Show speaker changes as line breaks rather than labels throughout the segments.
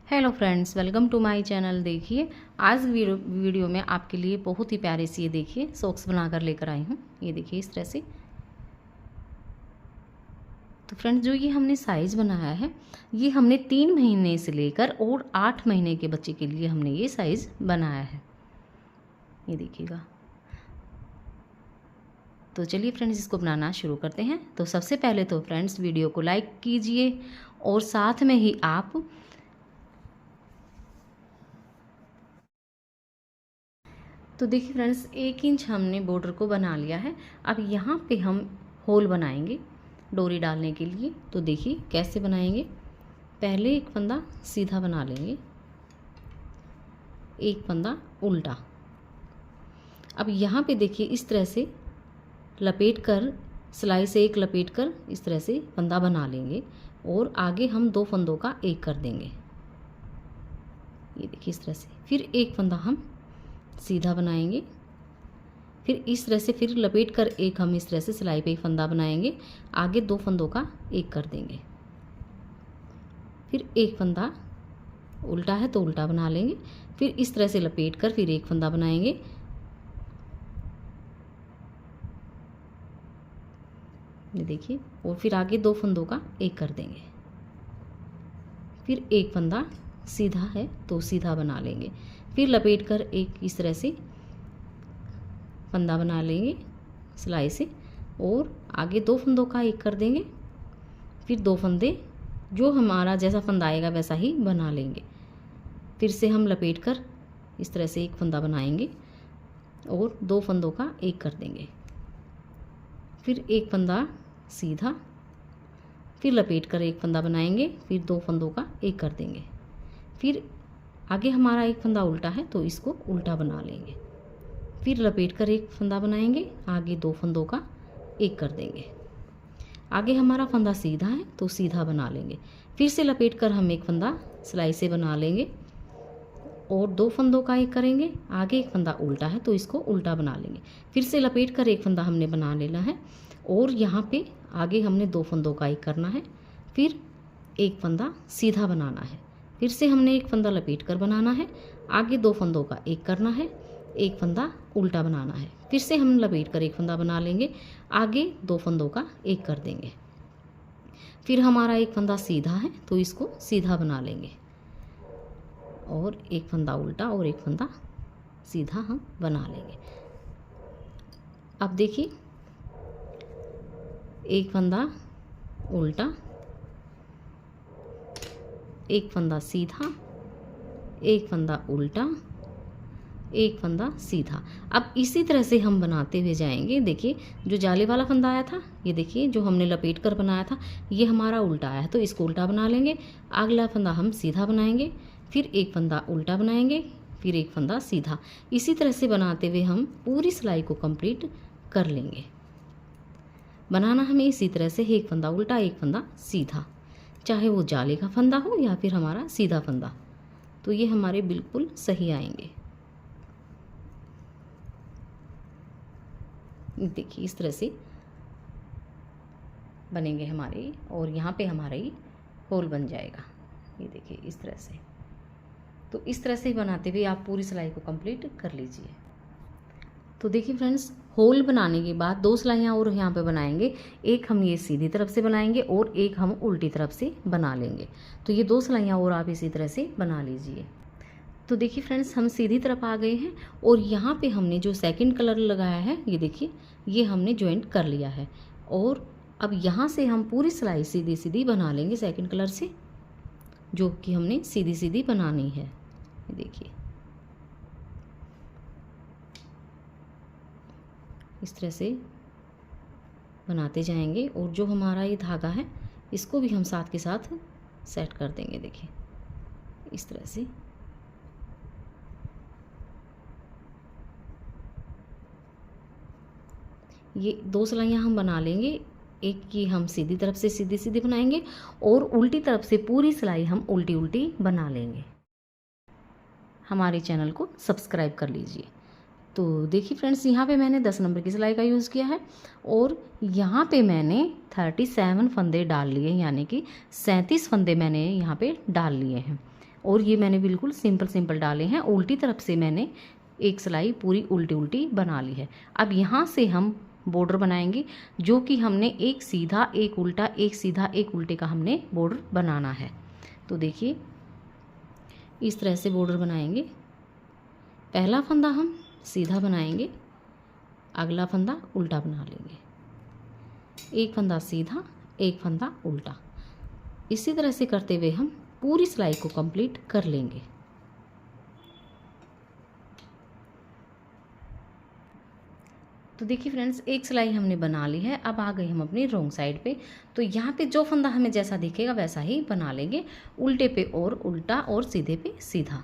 Hello friends, welcome to my channel. देखिए आज video में आपके लिए बहुत ही प्यारे से ये देखिए सॉक्स बनाकर लेकर आई हूँ। ये देखिए इस तरह से। तो फ्रेंड्स जो ये हमने साइज़ बनाया है ये हमने 3 महीने से लेकर और 8 महीने के बच्चे के लिए हमने ये साइज़ बनाया है। ये देखिएगा। तो चलिए फ्रेंड्स इसको बनाना शुरू करते हैं। तो सबसे पहले तो फ्रेंड्स वीडियो को लाइक कीजिए और साथ में ही आप तो देखिए फ्रेंड्स 1 इंच हमने बॉर्डर को बना लिया है। अब यहाँ पे हम होल बनाएंगे डोरी डालने के लिए। तो देखिए कैसे बनाएंगे। पहले एक फंदा सीधा बना लेंगे, एक फंदा उल्टा। अब यहाँ पे देखिए इस तरह से लपेट कर सिलाई से एक लपेट कर इस तरह से फंदा बना लेंगे और आगे हम 2 फंदों का एक कर देंगे। ये देखिए इस तरह से। फिर एक फंदा हम सीधा बनाएंगे, फिर इस तरह से फिर लपेट कर एक हम इस तरह से सिलाई पे एक फंदा बनाएंगे, आगे 2 फंदों का एक कर देंगे। फिर एक फंदा उल्टा है तो उल्टा बना लेंगे, फिर इस तरह से लपेट कर फिर एक फंदा बनाएंगे, ये देखिए, और फिर आगे 2 फंदों का एक कर देंगे। फिर एक फंदा सीधा है तो सीधा बना लेंगे, फिर लपेट कर एक इस तरह से फंदा बना लेंगे सिलाई से और आगे 2 फंदों का एक कर देंगे। फिर 2 फंदे जो हमारा जैसा फंदा आएगा वैसा ही बना लेंगे। फिर से हम लपेट कर इस तरह से एक फंदा बनाएंगे और 2 फंदों का एक कर देंगे। फिर एक फंदा सीधा, फिर लपेट कर एक फंदा बनाएंगे, फिर 2 फंदों का एक कर देंगे। फिर आगे हमारा एक फंदा उल्टा है तो इसको उल्टा बना लेंगे, फिर लपेट कर एक फंदा बनाएंगे, आगे 2 फंदों का एक कर देंगे। आगे हमारा फंदा सीधा है तो सीधा बना लेंगे, फिर से लपेट कर हम एक फंदा सिलाई से बना लेंगे और 2 फंदों का एक करेंगे। आगे एक फंदा उल्टा है तो इसको उल्टा बना लेंगे, फिर से लपेट कर एक फंदा हमने बना लेना है और यहाँ पे आगे हमने 2 फंदों का एक करना है, फिर एक फंदा सीधा बनाना है, फिर से हमने एक फंदा लपेट कर बनाना है, आगे 2 फंदों का एक करना है, एक फंदा उल्टा बनाना है, फिर से हम लपेट कर एक फंदा बना लेंगे, आगे 2 फंदों का एक कर देंगे। फिर हमारा एक फंदा सीधा है तो इसको सीधा बना लेंगे और एक फंदा उल्टा और एक फंदा सीधा हम बना लेंगे। अब देखिए एक फंदा उल्टा, एक फंदा सीधा, एक फंदा उल्टा, एक फंदा सीधा। अब इसी तरह से हम बनाते हुए जाएंगे। देखिए जो जाले वाला फंदा आया था, ये देखिए जो हमने लपेट कर बनाया था, ये हमारा उल्टा आया है तो इसको उल्टा बना लेंगे। अगला फंदा हम सीधा बनाएंगे, फिर एक फंदा उल्टा बनाएंगे, फिर एक फंदा सीधा। इसी तरह से बनाते हुए हम पूरी सिलाई को कंप्लीट कर लेंगे। बनाना हमें इसी तरह से एक फंदा उल्टा एक फंदा सीधा, चाहे वो जाले का फंदा हो या फिर हमारा सीधा फंदा, तो ये हमारे बिल्कुल सही आएंगे। देखिए इस तरह से बनेंगे हमारे और यहाँ पे हमारा ये होल बन जाएगा। ये देखिए इस तरह से। तो इस तरह से बनाते हुए आप पूरी सिलाई को कंप्लीट कर लीजिए। तो देखिए फ्रेंड्स होल बनाने के बाद 2 सिलाइयाँ और यहाँ पे बनाएंगे। एक हम ये सीधी तरफ से बनाएंगे और एक हम उल्टी तरफ से बना लेंगे। तो ये 2 सिलाइयाँ और आप इसी तरह से बना लीजिए। तो देखिए फ्रेंड्स हम सीधी तरफ आ गए हैं और यहाँ पे हमने जो सेकंड कलर लगाया है ये देखिए ये हमने ज्वाइंट कर लिया है और अब यहाँ से हम पूरी सिलाई सीधी सीधी बना लेंगे सेकंड कलर से, जो कि हमने सीधी सीधी बनानी है। ये देखिए इस तरह से बनाते जाएंगे और जो हमारा ये धागा है इसको भी हम साथ के साथ सेट कर देंगे। देखिए इस तरह से। ये 2 सिलाइयाँ हम बना लेंगे, एक की हम सीधी तरफ से सीधी सीधी बनाएंगे और उल्टी तरफ से पूरी सिलाई हम उल्टी उल्टी बना लेंगे। हमारे चैनल को सब्सक्राइब कर लीजिए। तो देखिए फ्रेंड्स यहाँ पे मैंने 10 नंबर की सिलाई का यूज़ किया है और यहाँ पे मैंने 37 फंदे डाल लिए, यानी कि 37 फंदे मैंने यहाँ पे डाल लिए हैं और ये मैंने बिल्कुल सिंपल सिंपल डाले हैं। उल्टी तरफ से मैंने एक सिलाई पूरी उल्टी उल्टी बना ली है। अब यहाँ से हम बॉर्डर बनाएंगे, जो कि हमने एक सीधा एक उल्टा एक सीधा एक उल्टे का हमने बॉर्डर बनाना है। तो देखिए इस तरह से बॉर्डर बनाएंगे। पहला फंदा हम सीधा बनाएंगे, अगला फंदा उल्टा बना लेंगे, एक फंदा सीधा एक फंदा उल्टा। इसी तरह से करते हुए हम पूरी सिलाई को कंप्लीट कर लेंगे। तो देखिए फ्रेंड्स, एक सिलाई हमने बना ली है। अब आ गए हम अपनी रॉन्ग साइड पे। तो यहाँ पे जो फंदा हमें जैसा दिखेगा वैसा ही बना लेंगे, उल्टे पे और उल्टा और सीधे पे सीधा।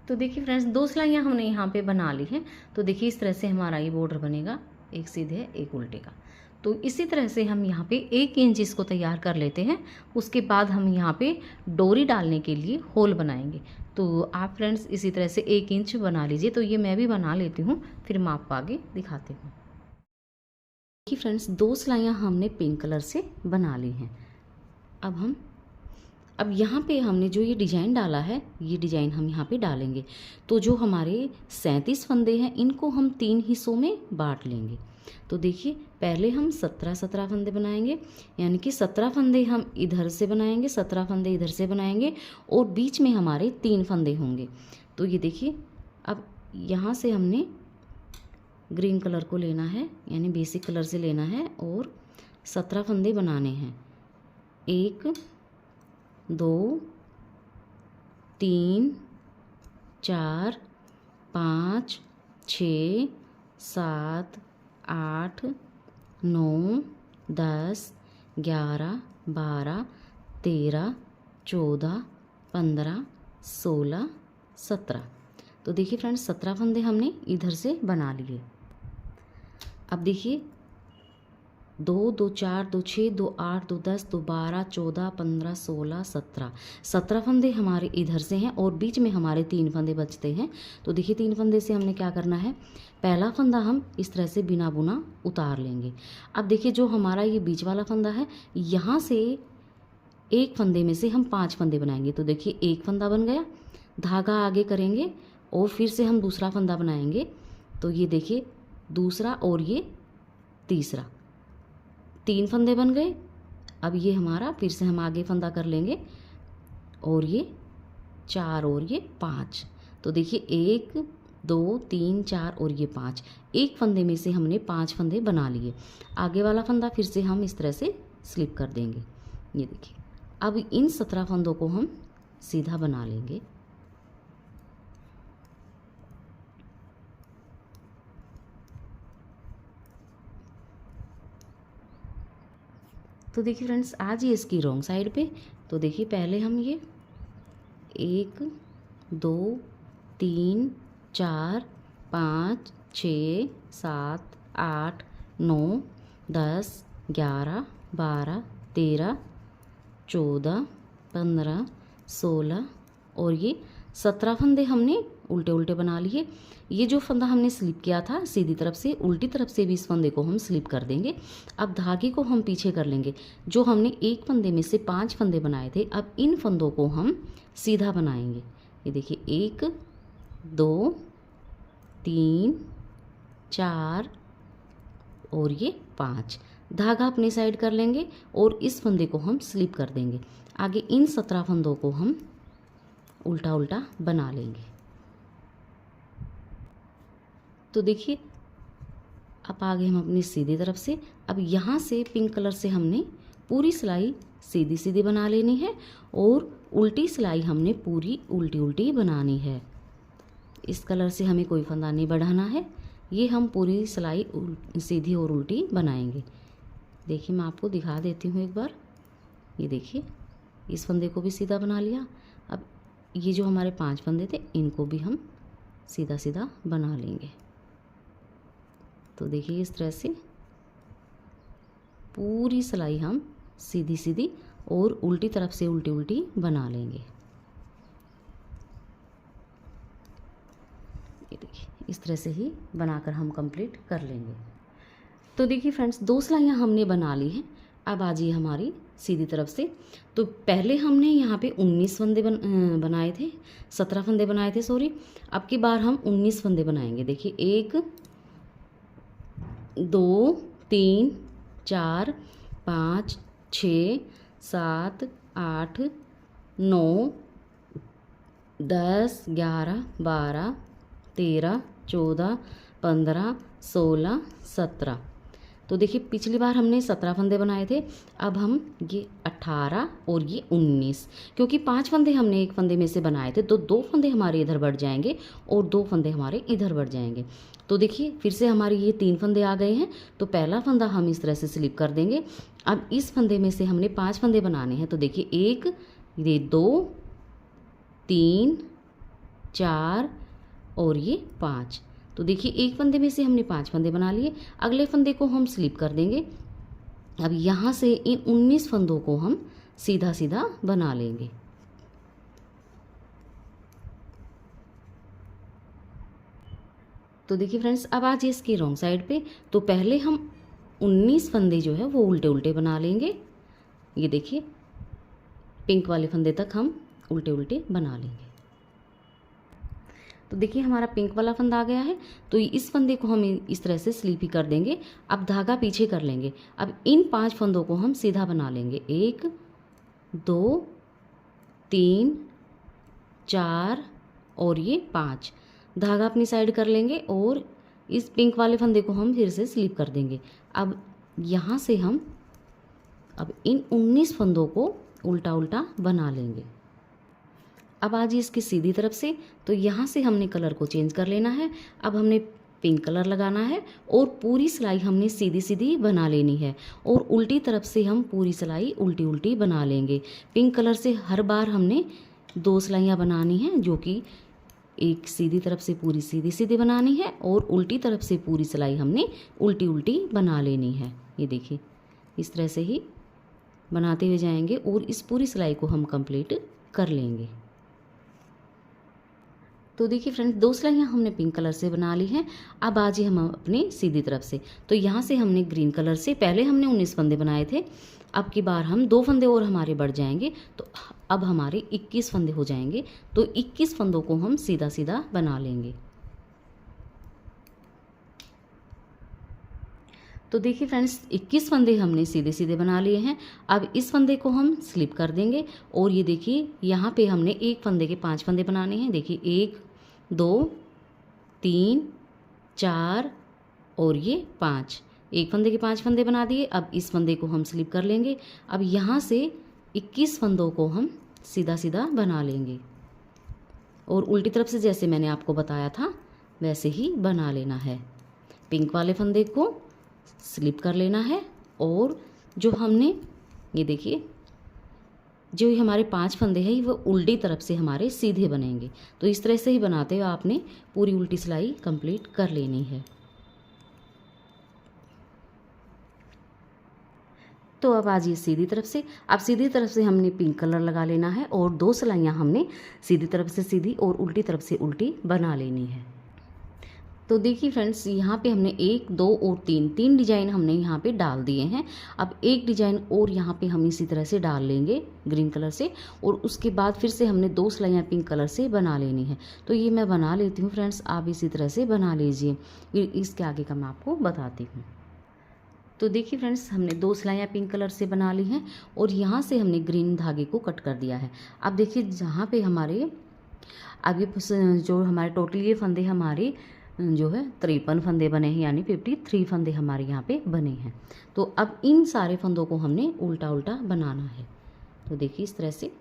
तो देखिए फ्रेंड्स, 2 सिलाइयाँ हमने यहाँ पे बना ली हैं। तो देखिए इस तरह से हमारा ये बॉर्डर बनेगा, एक सीधे एक उल्टे का। तो इसी तरह से हम यहाँ पे 1 इंच इसको तैयार कर लेते हैं। उसके बाद हम यहाँ पे डोरी डालने के लिए होल बनाएंगे। तो आप फ्रेंड्स इसी तरह से 1 इंच बना लीजिए। तो ये मैं भी बना लेती हूँ, फिर मैं आपको आगे दिखाती हूँ। देखिए फ्रेंड्स, 2 सिलाइयाँ हमने पिंक कलर से बना ली हैं। अब यहाँ पे हमने जो ये डिज़ाइन डाला है, ये डिज़ाइन हम यहाँ पे डालेंगे। तो जो हमारे 37 फंदे हैं, इनको हम 3 हिस्सों में बांट लेंगे। तो देखिए पहले हम 17 फंदे बनाएंगे, यानी कि 17 फंदे हम इधर से बनाएंगे, 17 फंदे इधर से बनाएंगे और बीच में हमारे 3 फंदे होंगे। तो ये देखिए, अब यहाँ से हमने ग्रीन कलर को लेना है, यानी बेसिक कलर से लेना है और 17 फंदे बनाने हैं। 1 2 3 4 5 6 7 8 9 10 11 12 13 14 15 16 17। तो देखिए फ्रेंड्स, 17 फंदे हमने इधर से बना लिए। अब देखिए 2 2 4 2 6 2 8 2 10 2 12 14 15 16 17 17 फंदे हमारे इधर से हैं और बीच में हमारे 3 फंदे बचते हैं। तो देखिए 3 फंदे से हमने क्या करना है, पहला फंदा हम इस तरह से बिना बुना उतार लेंगे। अब देखिए जो हमारा ये बीच वाला फंदा है, यहाँ से एक फंदे में से हम 5 फंदे बनाएंगे। तो देखिए एक फंदा बन गया, धागा आगे करेंगे और फिर से हम दूसरा फंदा बनाएंगे। तो ये देखिए दूसरा और ये तीसरा, 3 फंदे बन गए। अब ये हमारा फिर से हम आगे फंदा कर लेंगे और ये 4 और ये 5। तो देखिए 1 2 3 4 और ये 5, एक फंदे में से हमने 5 फंदे बना लिए। आगे वाला फंदा फिर से हम इस तरह से स्लिप कर देंगे। ये देखिए, अब इन 17 फंदों को हम सीधा बना लेंगे। तो देखिए फ्रेंड्स, आज ये इसकी रॉन्ग साइड पे। तो देखिए पहले हम ये 1 2 3 4 5 6 7 8 9 10 11 12 13 14 15 16 और ये 17 फंदे हमने उल्टे उल्टे बना लिए। ये जो फंदा हमने स्लिप किया था सीधी तरफ से, उल्टी तरफ से भी इस फंदे को हम स्लिप कर देंगे। अब धागे को हम पीछे कर लेंगे। जो हमने एक फंदे में से 5 फंदे बनाए थे, अब इन फंदों को हम सीधा बनाएंगे। ये देखिए 1 2 3 4 और ये 5, धागा अपनी साइड कर लेंगे और इस फंदे को हम स्लिप कर देंगे। आगे इन 17 फंदों को हम उल्टा उल्टा बना लेंगे। तो देखिए अब आगे हम अपनी सीधी तरफ से, अब यहाँ से पिंक कलर से हमने पूरी सिलाई सीधी सीधी बना लेनी है और उल्टी सिलाई हमने पूरी उल्टी उल्टी बनानी है। इस कलर से हमें कोई फंदा नहीं बढ़ाना है, ये हम पूरी सिलाई सीधी और उल्टी बनाएंगे। देखिए मैं आपको दिखा देती हूँ एक बार। ये देखिए इस फंदे को भी सीधा बना लिया। अब ये जो हमारे 5 फंदे थे, इनको भी हम सीधा सीधा बना लेंगे। तो देखिए इस तरह से पूरी सिलाई हम सीधी सीधी और उल्टी तरफ से उल्टी उल्टी बना लेंगे। ये देखिए इस तरह से ही बनाकर हम कंप्लीट कर लेंगे। तो देखिए फ्रेंड्स, 2 सिलाइयाँ हमने बना ली हैं। अब आ जाइए हमारी सीधी तरफ से। तो पहले हमने यहाँ पे 19 फंदे बनाए थे, 17 फंदे बनाए थे सॉरी। अब की बार हम 19 फंदे बनाएंगे। देखिए 1 2 3 4 5 6 7 8 9 10 11 12 13 14 15 16 17। तो देखिए पिछली बार हमने 17 फंदे बनाए थे, अब हम ये 18 और ये 19, क्योंकि 5 फंदे हमने एक फंदे में से बनाए थे तो 2 फंदे हमारे इधर बढ़ जाएंगे और 2 फंदे हमारे इधर बढ़ जाएंगे। तो देखिए फिर से हमारे ये 3 फंदे आ गए हैं। तो पहला फंदा हम इस तरह से स्लिप कर देंगे। अब इस फंदे में से हमने 5 फंदे बनाने हैं। तो देखिए 1 ये 2 3 4 और ये 5। तो देखिए एक फंदे में से हमने 5 फंदे बना लिए। अगले फंदे को हम स्लिप कर देंगे। अब यहाँ से इन 19 फंदों को हम सीधा सीधा बना लेंगे। तो देखिए फ्रेंड्स, अब आज इसकी रॉन्ग साइड पे। तो पहले हम 19 फंदे जो है वो उल्टे उल्टे बना लेंगे। ये देखिए पिंक वाले फंदे तक हम उल्टे उल्टे बना लेंगे। तो देखिए हमारा पिंक वाला फंदा आ गया है। तो इस फंदे को हम इस तरह से स्लिप ही कर देंगे। अब धागा पीछे कर लेंगे। अब इन 5 फंदों को हम सीधा बना लेंगे। 1 2 3 4 और ये 5। धागा अपनी साइड कर लेंगे और इस पिंक वाले फंदे को हम फिर से स्लिप कर देंगे। अब यहाँ से हम अब इन 19 फंदों को उल्टा उल्टा बना लेंगे। अब आज इसकी सीधी तरफ से। तो यहाँ से हमने कलर को चेंज कर लेना है। अब हमने पिंक कलर लगाना है और पूरी सिलाई हमने सीधी सीधी बना लेनी है और उल्टी तरफ से हम पूरी सिलाई उल्टी उल्टी बना लेंगे। पिंक कलर से हर बार हमने 2 सिलाइयाँ बनानी हैं, जो कि एक सीधी तरफ से पूरी सीधी सीधी बनानी है और उल्टी तरफ से पूरी सिलाई हमने उल्टी उल्टी बना लेनी है। ये देखिए इस तरह से ही बनाते हुए जाएंगे और इस पूरी सिलाई को हम कंप्लीट कर लेंगे। तो देखिए फ्रेंड्स, 2 सिलाइयाँ हमने पिंक कलर से बना ली हैं। अब आज हम अपने सीधी तरफ से। तो यहाँ से हमने ग्रीन कलर से पहले हमने 19 फंदे बनाए थे। अब की बार हम 2 फंदे और हमारे बढ़ जाएंगे। तो अब हमारे 21 फंदे हो जाएंगे। तो 21 फंदों को हम सीधा सीधा बना लेंगे। तो देखिए फ्रेंड्स, 21 फंदे हमने सीधे सीधे बना लिए हैं। अब इस फंदे को हम स्लिप कर देंगे और ये देखिए यहाँ पे हमने एक फंदे के 5 फंदे बनाने हैं। देखिए 1 2 3 4 और ये 5। एक फंदे के 5 फंदे बना दिए। अब इस फंदे को हम स्लिप कर लेंगे। अब यहाँ से 21 फंदों को हम सीधा सीधा बना लेंगे और उल्टी तरफ से जैसे मैंने आपको बताया था वैसे ही बना लेना है। पिंक वाले फंदे को स्लिप कर लेना है और जो हमने ये देखिए जो हमारे 5 फंदे हैं वो उल्टी तरफ से हमारे सीधे बनेंगे। तो इस तरह से ही बनाते हुए आपने पूरी उल्टी सिलाई कंप्लीट कर लेनी है। तो अब आज ये सीधी तरफ से। अब सीधी तरफ से हमने पिंक कलर लगा लेना है और 2 सिलाइयाँ हमने सीधी तरफ से सीधी और उल्टी तरफ से उल्टी बना लेनी है। तो देखिए फ्रेंड्स, यहाँ पे हमने 1 2 और 3 डिजाइन हमने यहाँ पे डाल दिए हैं। अब एक डिजाइन और यहाँ पे हम इसी तरह से डाल लेंगे ग्रीन कलर से और उसके बाद फिर से हमने 2 सिलाइयाँ पिंक कलर से बना लेनी है। तो ये मैं बना लेती हूँ फ्रेंड्स, आप इसी तरह से बना लीजिए। फिर इसके आगे का मैं आपको बताती हूँ। तो देखिए फ्रेंड्स, हमने 2 सिलाइयाँ पिंक कलर से बना ली हैं और यहाँ से हमने ग्रीन धागे को कट कर दिया है। अब देखिए जहाँ पे हमारे अब ये जो हमारे टोटल ये फंदे हमारे जो है 53 फंदे बने हैं, यानी 53 फंदे हमारे यहाँ पे बने हैं। तो अब इन सारे फंदों को हमने उल्टा उल्टा बनाना है। तो देखिए इस तरह से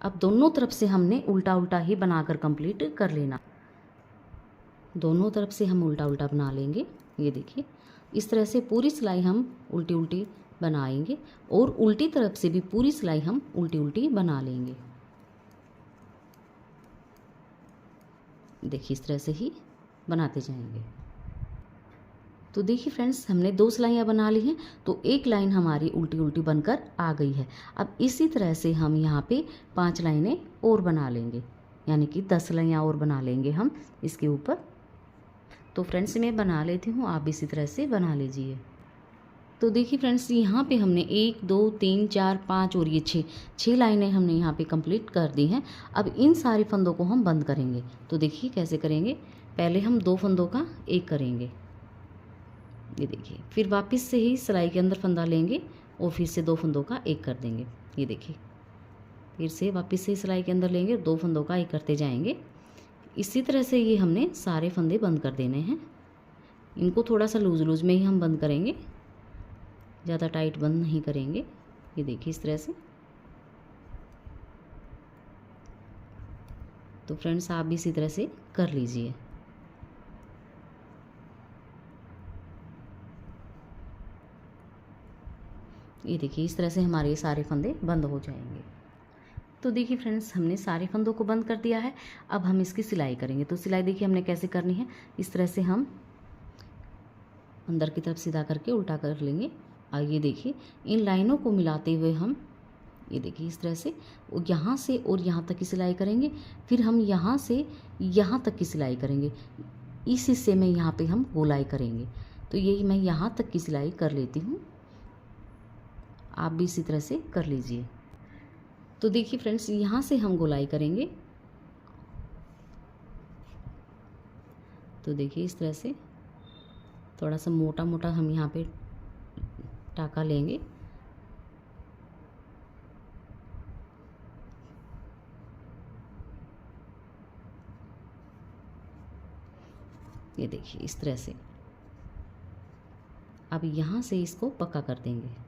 अब दोनों तरफ से हमने उल्टा उल्टा ही बनाकर कंप्लीट कर लेना। दोनों तरफ से हम उल्टा उल्टा बना लेंगे। ये देखिए इस तरह से पूरी सिलाई हम उल्टी उल्टी बनाएंगे और उल्टी तरफ से भी पूरी सिलाई हम उल्टी उल्टी बना लेंगे। देखिए इस तरह से ही बनाते जाएंगे। तो देखिए फ्रेंड्स, हमने 2 सिलाइयाँ बना ली हैं तो एक लाइन हमारी उल्टी उल्टी बनकर आ गई है। अब इसी तरह से हम यहाँ पे 5 लाइनें और बना लेंगे, यानी कि 10 सिलाइयाँ और बना लेंगे हम इसके ऊपर। तो फ्रेंड्स मैं बना लेती हूँ, आप भी इसी तरह से बना लीजिए। तो देखिए फ्रेंड्स, यहाँ पे हमने 1 2 3 4 5 और ये 6 लाइनें हमने यहाँ पे कंप्लीट कर दी हैं। अब इन सारे फंदों को हम बंद करेंगे। तो देखिए कैसे करेंगे, पहले हम 2 फंदों का एक करेंगे, ये देखिए, फिर वापस से ही सिलाई के अंदर फंदा लेंगे और फिर से 2 फंदों का एक कर देंगे, ये देखिए, फिर से वापस से सिलाई के अंदर लेंगे, 2 फंदों का एक करते जाएंगे। इसी तरह से ये हमने सारे फंदे बंद कर देने हैं। इनको थोड़ा सा लूज में ही हम बंद करेंगे, ज़्यादा टाइट बंद नहीं करेंगे। ये देखिए इस तरह से। तो फ्रेंड्स आप भी इसी तरह से कर लीजिए। ये देखिए इस तरह से हमारे सारे फंदे बंद हो जाएंगे। तो देखिए फ्रेंड्स, हमने सारे फंदों को बंद कर दिया है। अब हम इसकी सिलाई करेंगे। तो सिलाई देखिए हमने कैसे करनी है, इस तरह से हम अंदर की तरफ सीधा करके उल्टा कर लेंगे। और ये देखिए इन लाइनों को मिलाते हुए हम, ये देखिए इस तरह से यहाँ से और यहाँ तक की सिलाई करेंगे। फिर हम यहाँ से यहाँ तक की सिलाई करेंगे। इस हिस्से में यहाँ पे हम गोलाई करेंगे। तो यही मैं यहाँ तक की सिलाई कर लेती हूँ, आप भी इसी तरह से कर लीजिए। तो देखिए फ्रेंड्स, यहाँ से हम गोलाई करेंगे। तो देखिए इस तरह से थोड़ा सा मोटा मोटा हम यहाँ पे टाका लेंगे। ये देखिए इस तरह से। अब यहाँ से इसको पक्का कर देंगे।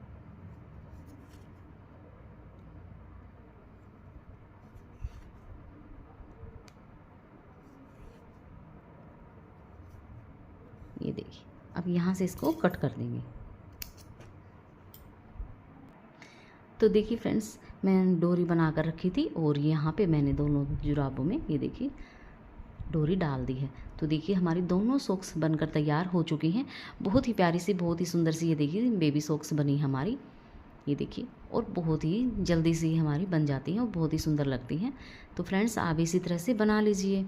ये देखिए अब यहाँ से इसको कट कर देंगे। तो देखिए फ्रेंड्स, मैं डोरी बना कर रखी थी और यहाँ पे मैंने दोनों जुराबों में ये देखिए डोरी डाल दी है। तो देखिए हमारी दोनों सॉक्स बनकर तैयार हो चुकी हैं। बहुत ही प्यारी सी, बहुत ही सुंदर सी ये देखिए बेबी सॉक्स बनी हमारी, ये देखिए, और बहुत ही जल्दी से हमारी बन जाती हैं और बहुत ही सुंदर लगती हैं। तो फ्रेंड्स आप इसी तरह से बना लीजिए।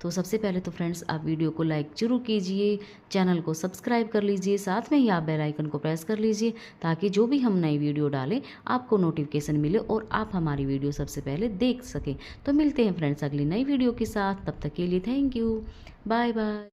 तो सबसे पहले तो फ्रेंड्स आप वीडियो को लाइक जरूर कीजिए, चैनल को सब्सक्राइब कर लीजिए, साथ में ही आप बेल आइकन को प्रेस कर लीजिए ताकि जो भी हम नई वीडियो डालें आपको नोटिफिकेशन मिले और आप हमारी वीडियो सबसे पहले देख सकें। तो मिलते हैं फ्रेंड्स अगली नई वीडियो के साथ, तब तक के लिए थैंक यू, बाय बाय।